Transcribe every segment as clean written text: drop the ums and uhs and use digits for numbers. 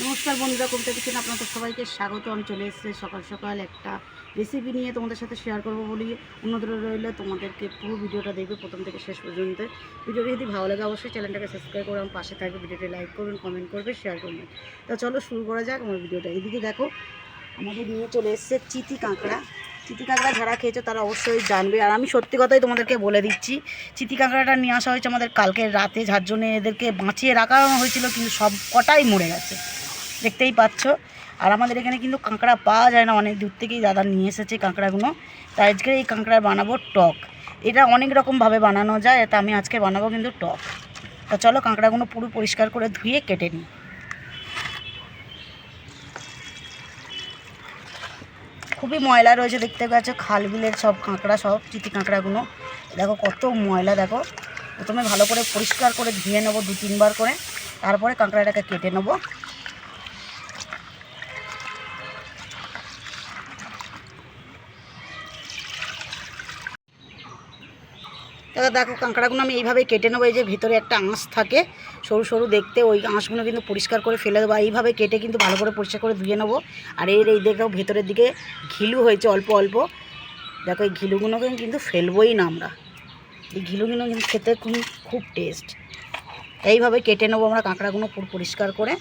নমস্কার বন্ধুরা, কবিতা কিচেনে আপনাদের সবাইকে স্বাগত। আমি চলে এসেছি সকাল সকাল একটা রেসিপি নিয়ে তোমাদের সাথে শেয়ার করবো বলি অনুরোধ রইল তোমাদেরকে পুরো ভিডিওটা দেখবে প্রথম থেকে শেষ পর্যন্ত। ভিডিওটি যদি ভালো লাগে অবশ্যই চ্যানেলটাকে সাবস্ক্রাইব করে আমার পাশে থাকবে, ভিডিওটি লাইক করবেন, কমেন্ট করবে, শেয়ার করবেন। তো চলো শুরু করা যাক আমার ভিডিওটা। এদিকে দেখো আমাদের নিয়ে চলে এসছে চিতি কাঁকড়া। চিতি কাঁকড়া যারা খেয়েছো তারা অবশ্যই জানবে। আর আমি সত্যি কথাই তোমাদেরকে বলে দিচ্ছি, চিতি কাঁকড়াটা নিয়ে আসা হয়েছে আমাদের কালকের রাতে, যার জন্য এদেরকে বাঁচিয়ে রাখা হয়েছিল, কিন্তু সব কটাই মরে গেছে, দেখতেই পাচ্ছ। আর আমাদের এখানে কিন্তু কাঁকড়া পাওয়া যায় না, অনেক দূর থেকেই দাদা নিয়ে এসেছে কাঁকড়াগুলো। তাই আজকে এই কাঁকড়া বানাবো টক। এটা অনেক রকমভাবে বানানো যায়, তা আমি আজকে বানাবো কিন্তু টক। তা চলো কাঁকড়াগুলো পুরো পরিষ্কার করে ধুয়ে কেটে নিই। খুবই ময়লা রয়েছে, দেখতে পাচ্ছ খাল বিলের সব কাঁকড়া, সব চিতি কাঁকড়াগুলো। দেখো কত ময়লা, দেখো। প্রথমে ভালো করে পরিষ্কার করে ধুয়ে নেবো 2-3 বার করে, তারপরে কাঁকড়াটাকে কেটে নেবো। দেখো কাঁকড়াগুলো আমি এইভাবেই কেটে নেবো। এই যে ভিতরে একটা আঁশ থাকে সরু সরু দেখতে, ওই আঁশগুলো কিন্তু পরিষ্কার করে ফেলে দেবো। এইভাবে কেটে কিন্তু ভালো করে পরিষ্কার করে ধুয়ে নেবো। আর এই দেখো ভেতরের দিকে ঘিলু হয়েছে অল্প অল্প, দেখো এই ঘিলুগুলোকে কিন্তু ফেলবোই না আমরা। এই ঘিলুগুলো কিন্তু খেতে খুব টেস্ট। এইভাবে কেটে নেবো আমরা কাঁকড়াগুলো পুরো পরিষ্কার করে।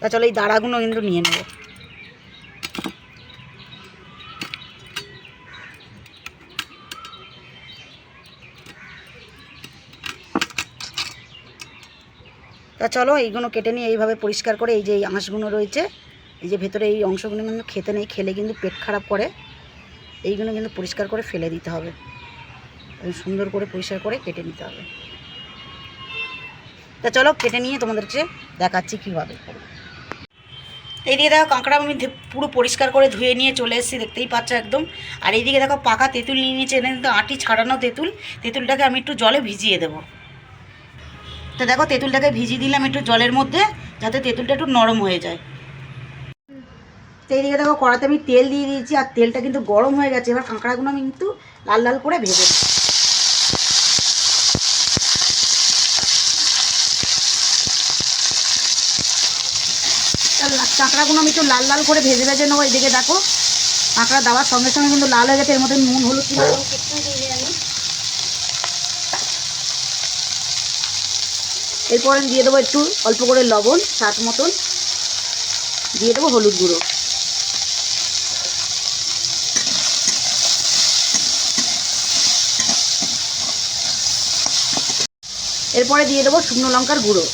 তা চলো এই দাঁড়াগুলো কিন্তু নিয়ে নেবো। তা চলো এইগুলো কেটে নিয়ে এইভাবে পরিষ্কার করে, এই যে এই আঁশগুলো রয়েছে, এই যে ভেতরে এই অংশগুলো কিন্তু খেতে নেই, খেলে কিন্তু পেট খারাপ করে। এইগুলো কিন্তু পরিষ্কার করে ফেলে দিতে হবে, সুন্দর করে পরিষ্কার করে কেটে নিতে হবে। তা চলো কেটে নিয়ে তোমাদেরকে দেখাচ্ছি কীভাবে। এইদিকে দেখো কাঁকড়া আমি পুরো পরিষ্কার করে ধুয়ে নিয়ে চলে এসেছি, দেখতেই পাচ্ছ একদম। আর এইদিকে দেখো পাকা তেঁতুল নিয়ে নিয়েছে, এনে কিন্তু আটি ছাড়ানো তেঁতুল। তেঁতুলটাকে আমি একটু জলে ভিজিয়ে দেবো। তো দেখো তেঁতুলটাকে ভিজিয়ে দিলাম একটু জলের মধ্যে, যাতে তেঁতুলটা একটু নরম হয়ে যায়। তো এইদিকে দেখো কড়াতে আমি তেল দিয়ে দিয়েছি, আর তেলটা কিন্তু গরম হয়ে গেছে। এবার কাঁকড়াগুলো আমি কিন্তু লাল লাল করে ভেজে দিই। কাঁকড়াগুলো আমি একটু লাল লাল করে ভেজে ভেজে নেবো। এইদিকে দেখো কাঁকড়া দেওয়ার সঙ্গে সঙ্গে কিন্তু লাল হয়ে গেছে। এর মধ্যে নুন হলুদ কিনে আমি এরপরে দিয়ে দেবো একটু অল্প করে লবণ, স্বাদ মতন দিয়ে দেবো হলুদ গুঁড়ো। এরপরে দিয়ে দেবো শুকনো লঙ্কার গুঁড়ো,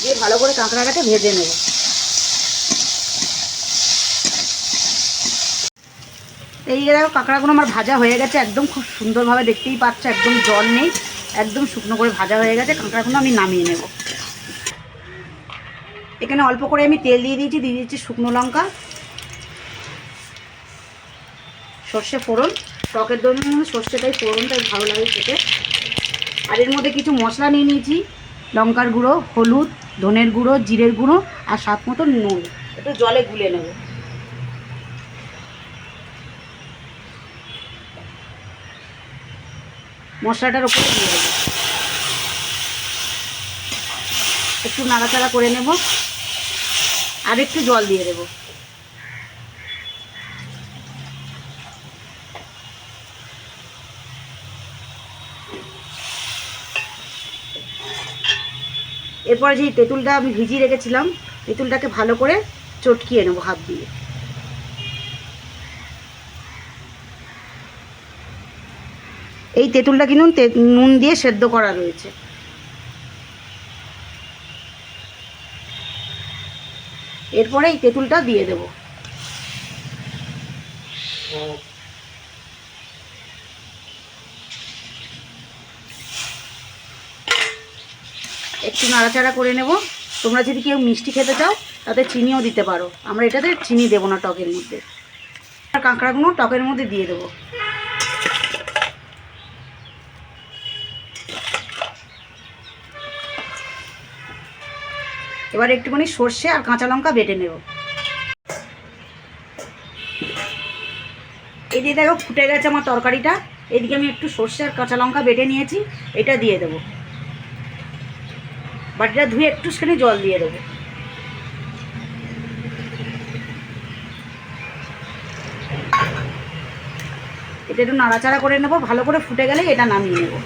দিয়ে ভালো করে কাঁকড়াটাকে ভেজে নেব। এই দেখো কাঁকড়াগুলো আমার ভাজা হয়ে গেছে একদম, খুব সুন্দরভাবে, দেখতেই পাচ্ছ একদম জল নেই, একদম শুকনো করে ভাজা হয়ে গেছে। কাঁকড়াগুলো আমি নামিয়ে নেব। এখানে অল্প করে আমি তেল দিয়ে দিয়েছি শুকনো লঙ্কা, সর্ষে ফোড়ন। টকের জন্য সর্ষেটাই ফোড়ন, তাই ভালো লাগে খেতে। আর এর মধ্যে কিছু মশলা নিয়ে নিয়েছি, লঙ্কার গুঁড়ো, হলুদ, ধনের গুঁড়ো, জিরের গুঁড়ো, আর স্বাদ মতো নুন। একটু জলে গুলে নেব। মশলাটার উপরে দিয়ে দেবো, একটু নাড়াচাড়া করে নেব, আর একটু জল দিয়ে দেবো। এরপরে যে তেঁতুলটা আমি ভিজিয়ে রেখেছিলাম, তেঁতুলটাকে ভালো করে চটকিয়ে নেবো হাত দিয়ে। এই তেঁতুলটা কিন্তু নুন দিয়ে সেদ্ধ করা রয়েছে। এরপরে এই তেঁতুলটা দিয়ে দেব। একটু নাড়াচাড়া করে নেব। তোমরা যদি কেউ মিষ্টি খেতে চাও তাতে চিনিও দিতে পারো, আমরা এটাতে চিনি দেবো না টকের মধ্যে। আর কাঁকড়াগুলো টকের মধ্যে দিয়ে দেবো। এবার একটুখানি সর্ষে আর কাঁচা লঙ্কা বেটে নেব। এদিকে দেখো ফুটে গেছে আমার তরকারিটা। এদিকে আমি একটু সর্ষে আর কাঁচা লঙ্কা বেটে নিয়েছি, এটা দিয়ে দেবো। বাটিটা ধুয়ে একটুখানি জল দিয়ে দেবো। এটা একটু নাড়াচাড়া করে নেবো, ভালো করে ফুটে গেলেই এটা নামিয়ে নেবো।